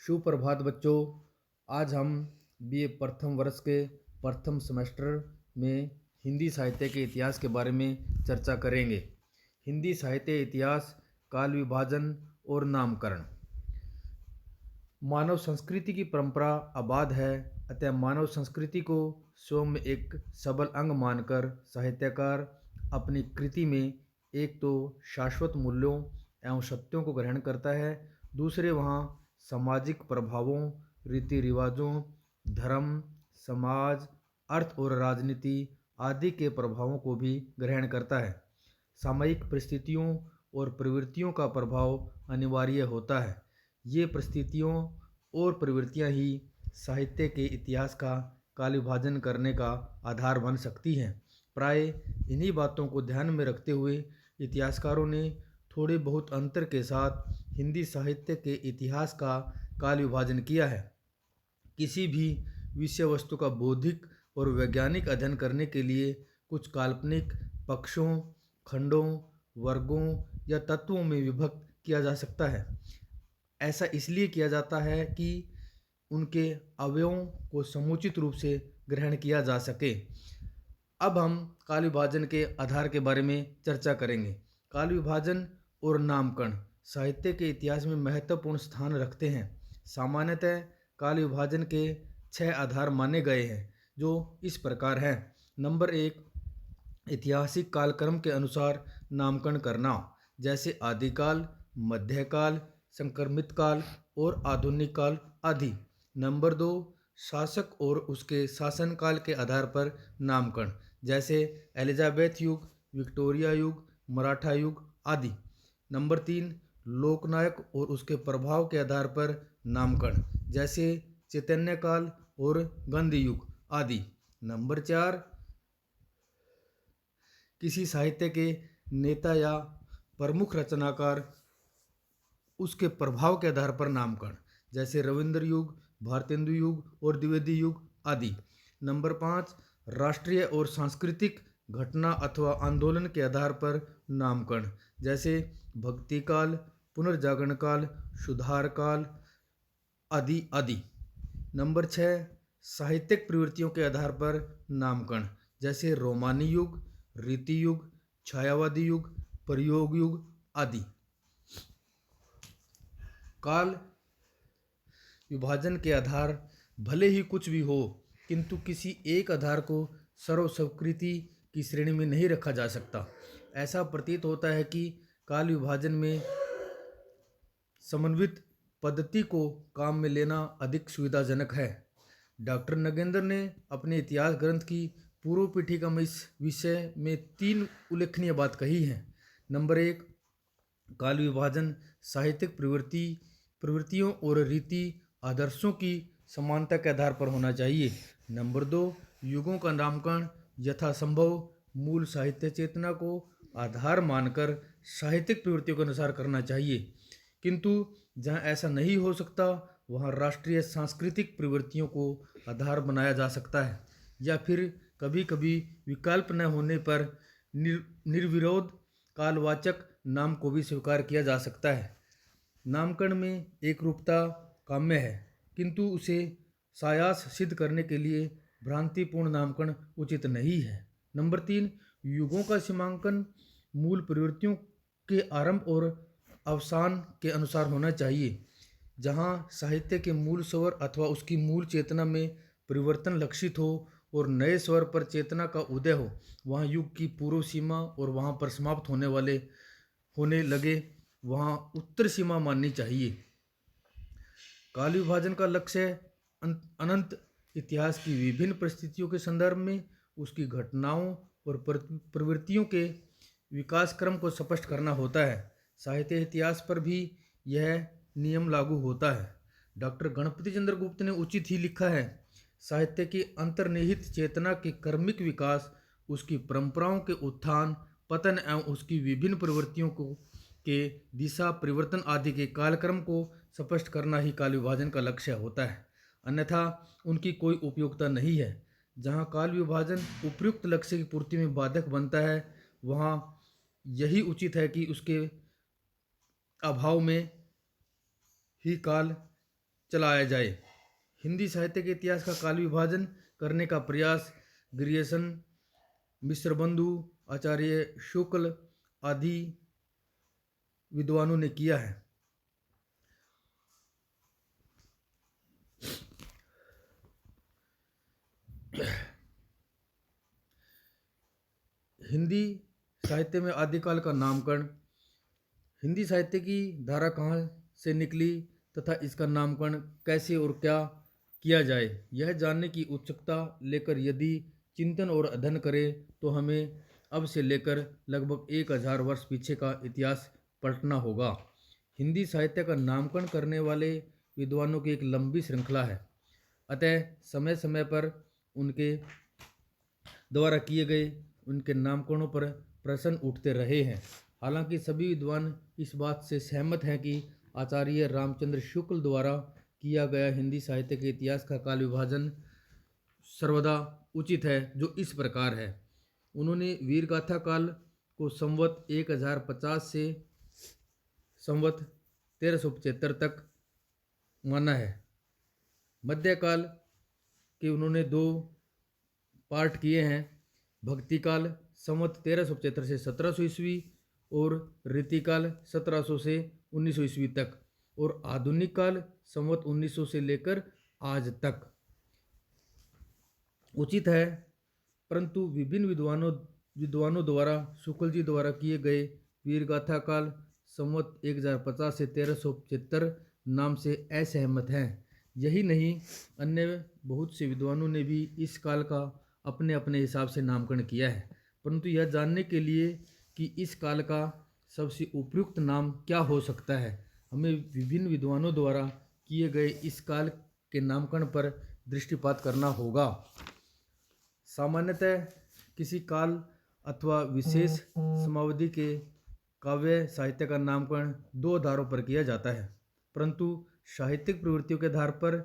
सुप्रभात बच्चों। आज हम बीए प्रथम वर्ष के प्रथम सेमेस्टर में हिंदी साहित्य के इतिहास के बारे में चर्चा करेंगे। हिंदी साहित्य इतिहास, काल विभाजन और नामकरण। मानव संस्कृति की परंपरा आबाद है, अतः मानव संस्कृति को स्वयं में एक सबल अंग मानकर साहित्यकार अपनी कृति में एक तो शाश्वत मूल्यों एवं सत्यों को ग्रहण करता है, दूसरे वहाँ सामाजिक प्रभावों, रीति रिवाजों, धर्म, समाज, अर्थ और राजनीति आदि के प्रभावों को भी ग्रहण करता है। सामयिक परिस्थितियों और प्रवृत्तियों का प्रभाव अनिवार्य होता है। ये परिस्थितियों और प्रवृत्तियां ही साहित्य के इतिहास का काल विभाजन करने का आधार बन सकती हैं। प्राय इन्हीं बातों को ध्यान में रखते हुए इतिहासकारों ने थोड़े बहुत अंतर के साथ हिंदी साहित्य के इतिहास का काल विभाजन किया है। किसी भी विषय वस्तु का बौद्धिक और वैज्ञानिक अध्ययन करने के लिए कुछ काल्पनिक पक्षों, खंडों, वर्गों या तत्वों में विभक्त किया जा सकता है। ऐसा इसलिए किया जाता है कि उनके अवयवों को समुचित रूप से ग्रहण किया जा सके। अब हम काल विभाजन के आधार के बारे में चर्चा करेंगे। काल विभाजन और नामकरण साहित्य के इतिहास में महत्वपूर्ण स्थान रखते हैं। सामान्यतः काल विभाजन के 6 आधार माने गए हैं, जो इस प्रकार हैं। नंबर 1, ऐतिहासिक कालक्रम के अनुसार नामकरण करना, जैसे आदिकाल, मध्यकाल, संक्रमित काल और आधुनिक काल आदि। नंबर 2, शासक और उसके शासनकाल के आधार पर नामकरण, जैसे एलिजाबेथ युग, विक्टोरिया युग, मराठा युग आदि। नंबर 3, लोकनायक और उसके प्रभाव के आधार पर नामकरण, जैसे चैतन्य काल और गांधी युग आदि। नंबर 4, किसी साहित्य के नेता या प्रमुख रचनाकार, उसके प्रभाव के आधार पर नामकरण, जैसे रविंद्र युग, भारतेंदु युग और द्विवेदी युग आदि। नंबर 5, राष्ट्रीय और सांस्कृतिक घटना अथवा आंदोलन के आधार पर नामकरण, जैसे भक्ति काल, पुनर्जागरण काल, सुधार काल आदि आदि। नंबर 6, साहित्यिक प्रवृत्तियों के आधार पर नामकरण, जैसे रोमानी युग, रीति युग, छायावादी युग, प्रयोग युग आदि। काल विभाजन के आधार भले ही कुछ भी हो, किंतु किसी एक आधार को सर्वस्वीकृति की श्रेणी में नहीं रखा जा सकता। ऐसा प्रतीत होता है कि काल विभाजन में समन्वित पद्धति को काम में लेना अधिक सुविधाजनक है। डॉक्टर नगेंद्र ने अपने इतिहास ग्रंथ की पूर्व पीठिका में इस विषय में 3 उल्लेखनीय बात कही हैं। नंबर 1, काल विभाजन साहित्यिक प्रवृत्तियों और रीति आदर्शों की समानता के आधार पर होना चाहिए। नंबर 2, युगों का नामकरण यथासंभव मूल साहित्य चेतना को आधार मानकर साहित्यिक प्रवृत्तियों के अनुसार करना चाहिए, किंतु जहाँ ऐसा नहीं हो सकता वहाँ राष्ट्रीय सांस्कृतिक प्रवृत्तियों को आधार बनाया जा सकता है, या फिर कभी कभी विकल्प न होने पर निर्विरोध कालवाचक नाम को भी स्वीकार किया जा सकता है। नामकरण में एकरूपता काम्य है, किंतु उसे सायास सिद्ध करने के लिए भ्रांतिपूर्ण नामकरण उचित नहीं है। नंबर 3, युगों का सीमांकन मूल प्रवृत्तियों के आरंभ और अवसान के अनुसार होना चाहिए। जहाँ साहित्य के मूल स्वर अथवा उसकी मूल चेतना में परिवर्तन लक्षित हो और नए स्वर पर चेतना का उदय हो, वहाँ युग की पूर्व सीमा और वहाँ पर समाप्त होने लगे वहाँ उत्तर सीमा माननी चाहिए। काल विभाजन का लक्ष्य अनंत इतिहास की विभिन्न परिस्थितियों के संदर्भ में उसकी घटनाओं और प्रवृत्तियों के विकास क्रम को स्पष्ट करना होता है। साहित्य इतिहास पर भी यह नियम लागू होता है। डॉक्टर गणपति चंद्र गुप्त ने उचित ही लिखा है, साहित्य की अंतर्निहित चेतना के क्रमिक विकास, उसकी परंपराओं के उत्थान पतन एवं उसकी विभिन्न प्रवृत्तियों के दिशा परिवर्तन आदि के कालक्रम को स्पष्ट करना ही काल विभाजन का लक्ष्य होता है, अन्यथा उनकी कोई उपयोगिता नहीं है। जहाँ काल विभाजन उपयुक्त लक्ष्य की पूर्ति में बाधक बनता है, वहाँ यही उचित है कि उसके अभाव में ही काल चलाया जाए। हिंदी साहित्य के इतिहास का काल विभाजन करने का प्रयास ग्रियर्सन, मिश्र बंधु, आचार्य शुक्ल आदि विद्वानों ने किया है। हिंदी साहित्य में आदिकाल का नामकरण। हिंदी साहित्य की धारा कहाँ से निकली तथा इसका नामकरण कैसे और क्या किया जाए, यह जानने की उत्सुकता लेकर यदि चिंतन और अध्ययन करें तो हमें अब से लेकर लगभग 1000 वर्ष पीछे का इतिहास पलटना होगा। हिंदी साहित्य का नामकरण करने वाले विद्वानों की एक लंबी श्रृंखला है, अतः समय समय पर उनके द्वारा किए गए उनके नामकरणों पर प्रश्न उठते रहे हैं। हालांकि सभी विद्वान इस बात से सहमत हैं कि आचार्य रामचंद्र शुक्ल द्वारा किया गया हिंदी साहित्य के इतिहास का काल विभाजन सर्वदा उचित है, जो इस प्रकार है। उन्होंने वीरगाथा काल को संवत 1050 से संवत 1375 तक माना है। मध्यकाल के उन्होंने 2 पार्ट किए हैं, भक्तिकाल संवत 1375 से 1700 ईस्वी और रीतिकाल 1700 से 1900 ईस्वी तक, और आधुनिक काल संवत 1900 से लेकर आज तक उचित है। परंतु विभिन्न विद्वानों द्वारा शुक्ल जी द्वारा किए गए वीरगाथा काल संवत 1050 से 1375 नाम से असहमत हैं। यही नहीं, अन्य बहुत से विद्वानों ने भी इस काल का अपने अपने हिसाब से नामकरण किया है। परंतु यह जानने के लिए कि इस काल का सबसे उपयुक्त नाम क्या हो सकता है, हमें विभिन्न विद्वानों द्वारा किए गए इस काल के नामकरण पर दृष्टिपात करना होगा। सामान्यतः किसी काल अथवा विशेष समावधि के काव्य साहित्य का नामकरण 2 आधारों पर किया जाता है, परंतु साहित्यिक प्रवृत्तियों के आधार पर।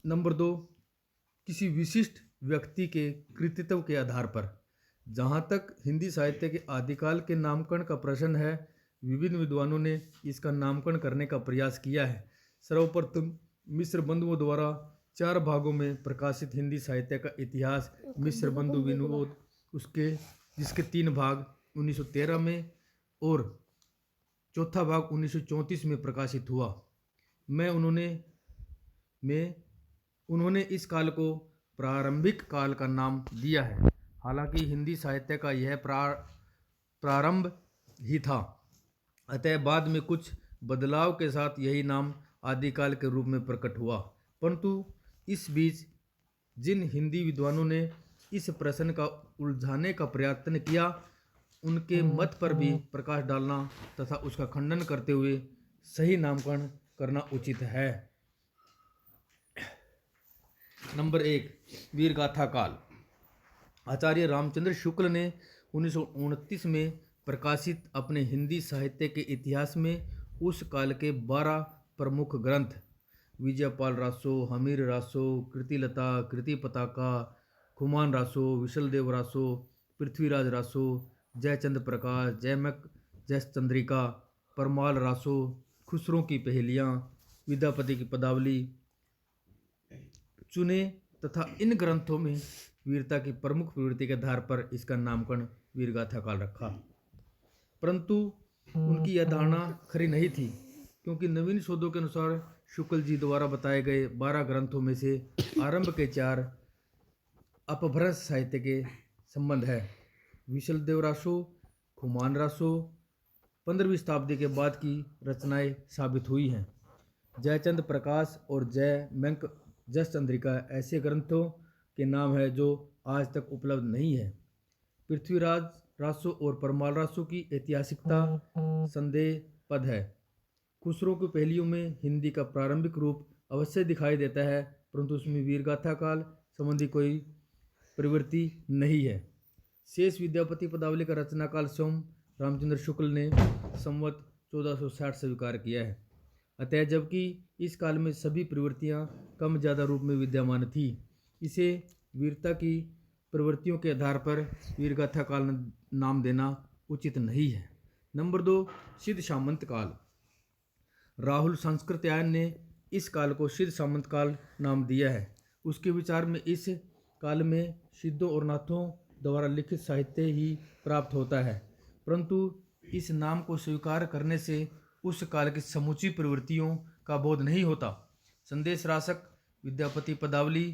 नंबर 2, किसी विशिष्ट व्यक्ति के कृतित्व के आधार पर। जहाँ तक हिंदी साहित्य के आदिकाल के नामकरण का प्रश्न है, विभिन्न विद्वानों ने इसका नामकरण करने का प्रयास किया है। सर्वप्रथम मिश्र बंधुओं द्वारा 4 भागों में प्रकाशित हिंदी साहित्य का इतिहास मिश्र बंधु विनोद, जिसके 3 भाग 1913 में और चौथा भाग 1934 में प्रकाशित हुआ। उन्होंने इस काल को प्रारंभिक काल का नाम दिया है। हालांकि हिंदी साहित्य का यह प्रारंभ ही था, अतः बाद में कुछ बदलाव के साथ यही नाम आदिकाल के रूप में प्रकट हुआ। परंतु इस बीच जिन हिंदी विद्वानों ने इस प्रश्न का उलझाने का प्रयत्न किया, उनके मत पर भी प्रकाश डालना तथा उसका खंडन करते हुए सही नामकरण करना उचित है। नंबर 1, वीरगाथा काल। आचार्य रामचंद्र शुक्ल ने 1929 में प्रकाशित अपने हिंदी साहित्य के इतिहास में उस काल के 12 प्रमुख ग्रंथ विजयपाल रासो, हमीर रासो, कृतिलता, कृति पताका, खुमान रासो, विशलदेव रासो, पृथ्वीराज रासो, जयचंद प्रकाश, जयमक जयचंद्रिका, परमाल रासो, खुसरों की पहेलियाँ, विद्यापति की पदावली चुने तथा इन ग्रंथों में वीरता की प्रमुख प्रवृत्ति के आधार पर इसका नामकरण वीरगाथा काल रखा। परंतु उनकी यह धारणा खरी नहीं थी, क्योंकि नवीन शोधों के अनुसार शुक्ल जी द्वारा बताए गए 12 ग्रंथों में से आरंभ के 4 अपभ्रंश साहित्य के संबंध है। विशलदेव रासो, खुमान रासो 15वीं शताब्दी के बाद की रचनाएं साबित हुई हैं। जयचंद प्रकाश और जयमंक जयचंद्रिका ऐसे ग्रंथों के नाम है जो आज तक उपलब्ध नहीं है। पृथ्वीराज रासो और परमाल रासो की ऐतिहासिकता संदेहपद है। खुसरो की पहेलियों में हिंदी का प्रारंभिक रूप अवश्य दिखाई देता है, परंतु उसमें वीरगाथा काल संबंधी कोई प्रवृत्ति नहीं है। शेष विद्यापति पदावली का रचना काल स्वयं रामचंद्र शुक्ल ने संवत 1460 स्वीकार किया है। अतः जबकि इस काल में सभी प्रवृत्तियां कम ज़्यादा रूप में विद्यमान थी, इसे वीरता की प्रवृत्तियों के आधार पर वीरगाथा काल नाम देना उचित नहीं है। नंबर 2, सिद्ध सामंत काल। राहुल संस्कृत्यायन ने इस काल को सिद्ध सामंत काल नाम दिया है। उसके विचार में इस काल में सिद्धों और नाथों द्वारा लिखित साहित्य ही प्राप्त होता है, परंतु इस नाम को स्वीकार करने से उस काल की समूची प्रवृत्तियों का बोध नहीं होता। संदेश रासक, विद्यापति पदावली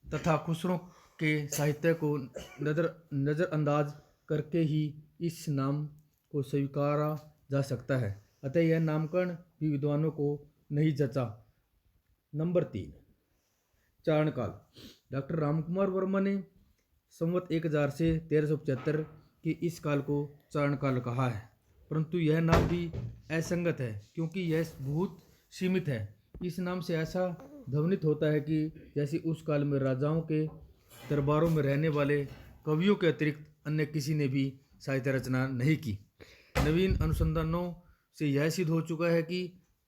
तथा खुसरो के साहित्य को नज़रअंदाज करके ही इस नाम को स्वीकारा जा सकता है, अतः यह नामकरण भी विद्वानों को नहीं जचा। नंबर 3, चारणकाल। डॉक्टर रामकुमार वर्मा ने संवत 1000 से 1375 के इस काल को चारणकाल कहा है, परंतु यह नाम भी असंगत है क्योंकि यह बहुत सीमित है। इस नाम से ऐसा ध्वनित होता है कि जैसे उस काल में राजाओं के दरबारों में रहने वाले कवियों के अतिरिक्त अन्य किसी ने भी साहित्य रचना नहीं की। नवीन अनुसंधानों से यह सिद्ध हो चुका है कि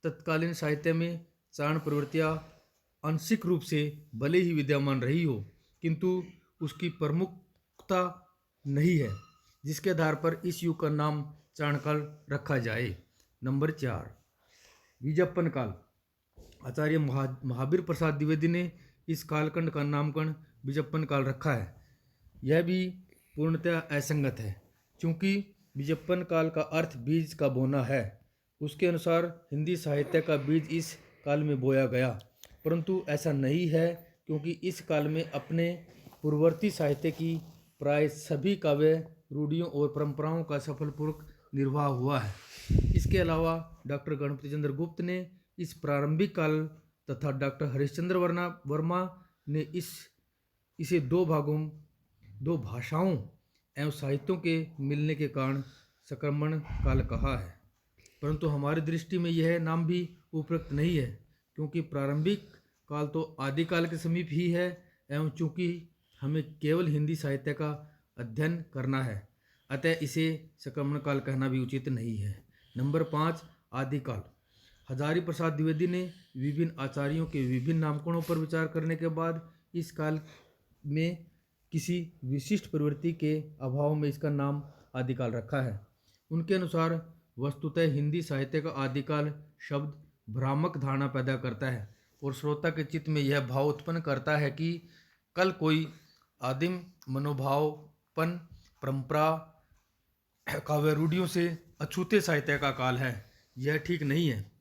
तत्कालीन साहित्य में चारण प्रवृत्तियाँ आंशिक रूप से भले ही विद्यमान रही हो, किंतु उसकी प्रमुखता नहीं है, जिसके आधार पर इस युग का नाम चारणकाल रखा जाए। नंबर 4, बीजप्पन काल। आचार्य महावीर प्रसाद द्विवेदी ने इस कालखंड का नामकरण बीजप्पन काल रखा है। यह भी पूर्णतः असंगत है, क्योंकि बीजप्पन काल का अर्थ बीज का बोना है। उसके अनुसार हिंदी साहित्य का बीज इस काल में बोया गया, परंतु ऐसा नहीं है, क्योंकि इस काल में अपने पूर्ववर्ती साहित्य की प्राय सभी काव्य रूढ़ियों और परंपराओं का सफलपूर्वक निर्वाह हुआ है। इसके अलावा डॉक्टर गणपति चंद्र गुप्त ने इस प्रारंभिक काल तथा डॉक्टर हरिश्चंद्र वर्मा ने इसे दो भाषाओं एवं साहित्यों के मिलने के कारण संक्रमण काल कहा है, परंतु हमारी दृष्टि में यह नाम भी उपयुक्त नहीं है, क्योंकि प्रारंभिक काल तो आदिकाल के समीप ही है एवं चूंकि हमें केवल हिंदी साहित्य का अध्ययन करना है, अतः इसे संक्रमण काल कहना भी उचित नहीं है। नंबर 5, आदिकाल। हजारी प्रसाद द्विवेदी ने विभिन्न आचार्यों के विभिन्न नामकरणों पर विचार करने के बाद इस काल में किसी विशिष्ट प्रवृत्ति के अभाव में इसका नाम आदिकाल रखा है। उनके अनुसार वस्तुतः हिंदी साहित्य का आदिकाल शब्द भ्रामक धारणा पैदा करता है और श्रोता के चित्त में यह भाव उत्पन्न करता है कि कल कोई आदिम मनोभावपन परंपरा काव्य रूढ़ियों से अछूते साहित्य का काल है। यह ठीक नहीं है।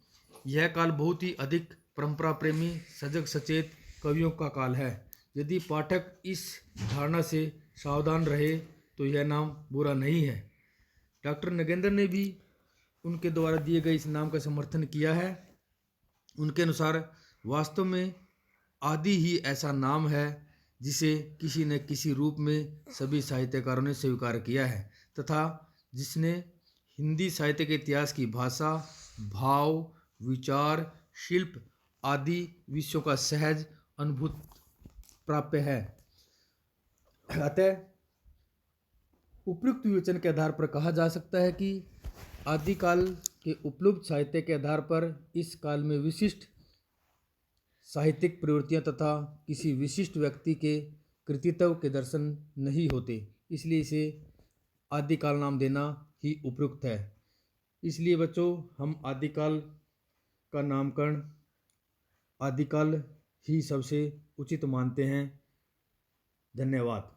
यह काल बहुत ही अधिक परंपरा प्रेमी सजग सचेत कवियों का काल है। यदि पाठक इस धारणा से सावधान रहे तो यह नाम बुरा नहीं है। डॉक्टर नगेंद्र ने भी उनके द्वारा दिए गए इस नाम का समर्थन किया है। उनके अनुसार वास्तव में आदि ही ऐसा नाम है जिसे किसी न किसी रूप में सभी साहित्यकारों ने स्वीकार किया है तथा जिसने हिंदी साहित्य के इतिहास की भाषा, भाव, विचार, शिल्प आदि विषयों का सहज अनुभूत प्राप्य है। अतः उपयुक्त विवेचन के आधार पर कहा जा सकता है कि आदिकाल के उपलब्ध साहित्य के आधार पर इस काल में विशिष्ट साहित्यिक प्रवृत्तियां तथा किसी विशिष्ट व्यक्ति के कृतित्व के दर्शन नहीं होते, इसलिए इसे आदिकाल नाम देना ही उपयुक्त है। इसलिए बच्चों, हम आदिकाल का नामकरण आदिकाल ही सबसे उचित मानते हैं। धन्यवाद।